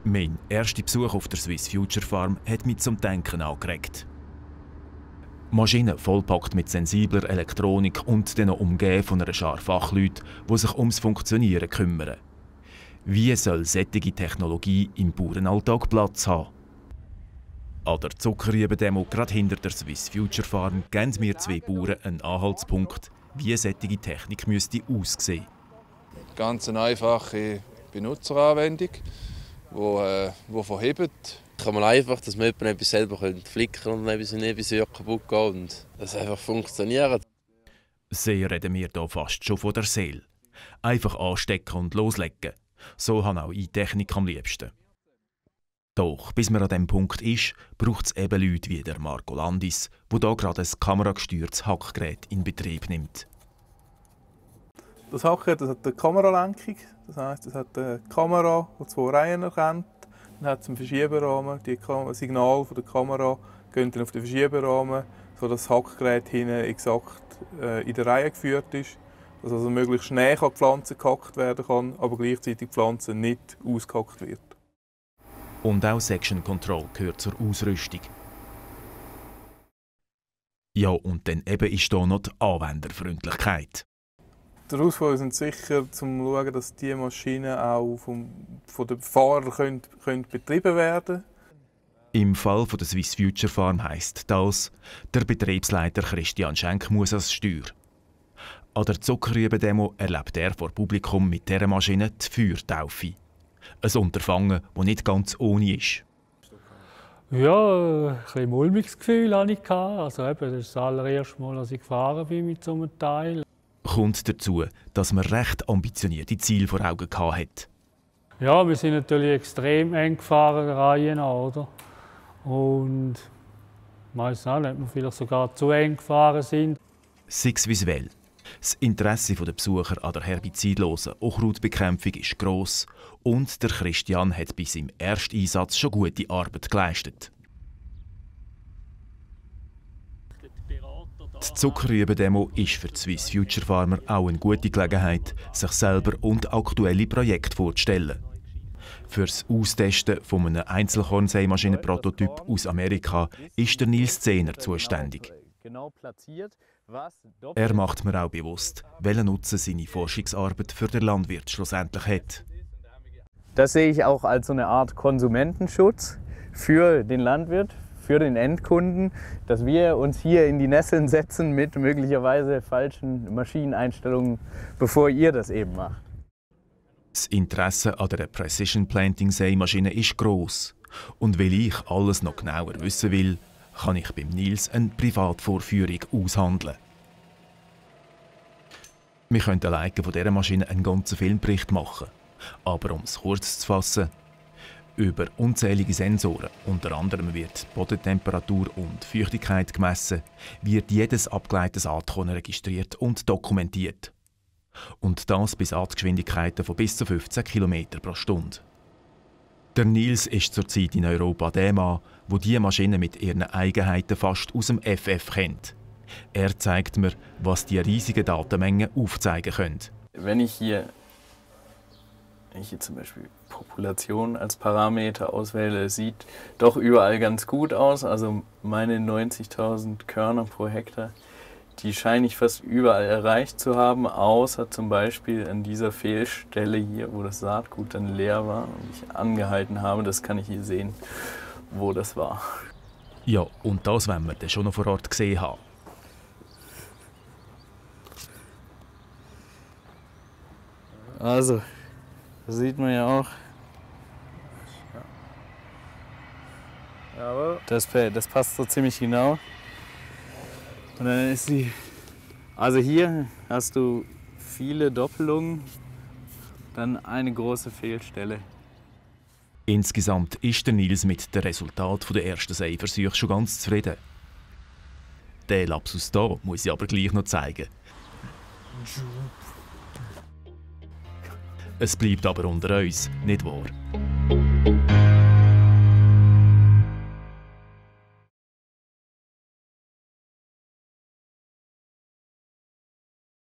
Mein erster Besuch auf der Swiss Future Farm hat mich zum Denken angeregt. Maschinen vollpackt mit sensibler Elektronik und dann noch umgeben von einer Schar Fachleute, die sich ums Funktionieren kümmern. Wie soll solche Technologie im Bauernalltag Platz haben? An der Zuckerrüben-Demo gerade hinter der Swiss Future Farm geben mir zwei Bauern einen Anhaltspunkt, wie solche Technik müsste aussehen. Ganz eine einfache Benutzeranwendung, die verhebt. Kann man einfach, dass man etwas selber flicken und etwas kaputt geht und das einfach funktioniert. Sie reden mir hier fast schon von der Seele. Einfach anstecken und loslegen. So habe auch ich Technik am liebsten. Doch, bis man an diesem Punkt ist, braucht es eben Leute wie der Marco Landis, der hier gerade ein kameragesteuertes Hackgerät in Betrieb nimmt. Das Hackgerät hat eine Kameralenkung, das heisst, es hat eine Kamera, die 2 Reihen erkennt. Dann hat es einen Verschieberrahmen, das Signal von der Kamera geht dann auf den Verschieberrahmen, sodass das Hackgerät hinten exakt in der Reihe geführt ist. Dass also möglichst schnell die Pflanze gehackt werden kann, aber gleichzeitig die Pflanze nicht ausgehackt wird. Und auch Section Control gehört zur Ausrüstung. Ja, und dann eben ist hier noch die Anwenderfreundlichkeit. Die Herausforderungen sind sicher, um zu schauen, dass diese Maschinen auch von den Fahrern betrieben werden können. Im Fall der Swiss Future Farm heisst das, der Betriebsleiter Christian Schenk muss als Steuer. An der Zuckerrüben-Demo erlebt er vor Publikum mit dieser Maschine die Feuertaufe. Ein Unterfangen, das nicht ganz ohne ist. Ja, ein bisschen mulmiges Gefühl hatte ich. Also eben, das ist das allererste Mal, als ich gefahren bin mit so einem Teil. Kommt dazu, dass man recht ambitionierte Ziele vor Augen hatte. Ja, wir sind natürlich extrem eng gefahren, Reihen an, oder? Und ich weiss auch nicht, ob wir vielleicht sogar zu eng gefahren sind. Sei es visuell. Das Interesse der Besucher an der herbizidlosen Unkrautbekämpfung ist gross und der Christian hat bei seinem ersten Einsatz schon gute Arbeit geleistet. Die Zuckerrüben-Demo ist für die Swiss Future Farmer auch eine gute Gelegenheit, sich selber und aktuelle Projekte vorzustellen. Für das Austesten von einem Einzelkornsämaschinenprototyp aus Amerika ist der Nils Zehner zuständig. Er macht mir auch bewusst, welchen Nutzen seine Forschungsarbeit für den Landwirt schlussendlich hat. Das sehe ich auch als so eine Art Konsumentenschutz für den Landwirt, für den Endkunden, dass wir uns hier in die Nesseln setzen mit möglicherweise falschen Maschineneinstellungen, bevor ihr das eben macht. Das Interesse an der Precision Planting Sämaschine ist gross. Und weil ich alles noch genauer wissen will, kann ich beim Nils eine Privatvorführung aushandeln. Wir können alleine von dieser Maschine einen ganzen Filmbericht machen. Aber um es kurz zu fassen, über unzählige Sensoren, unter anderem wird die Bodentemperatur und Feuchtigkeit gemessen, wird jedes abgeleitete Saatkorn registriert und dokumentiert. Und das bis Geschwindigkeiten von bis zu 15 km pro Stunde. Der Nils ist zurzeit in Europa der Mann, der diese Maschine mit ihren Eigenheiten fast aus dem FF kennt. Er zeigt mir, was die riesigen Datenmengen aufzeigen können. Wenn ich hier zum Beispiel Population als Parameter auswähle, sieht doch überall ganz gut aus. Also meine 90.000 Körner pro Hektar, die scheine ich fast überall erreicht zu haben, außer zum Beispiel an dieser Fehlstelle hier, wo das Saatgut dann leer war und ich angehalten habe. Das kann ich hier sehen, wo das war. Ja, und das wollen wir dann schon noch vor Ort gesehen haben. Also, das sieht man ja auch. Das passt so ziemlich genau. Und dann ist sie. Also hier hast du viele Doppelungen, dann eine große Fehlstelle. Insgesamt ist der Nils mit dem Resultat der ersten Säversuche schon ganz zufrieden. Den Lapsus hier muss ich aber gleich noch zeigen. Es bleibt aber unter uns, nicht wahr?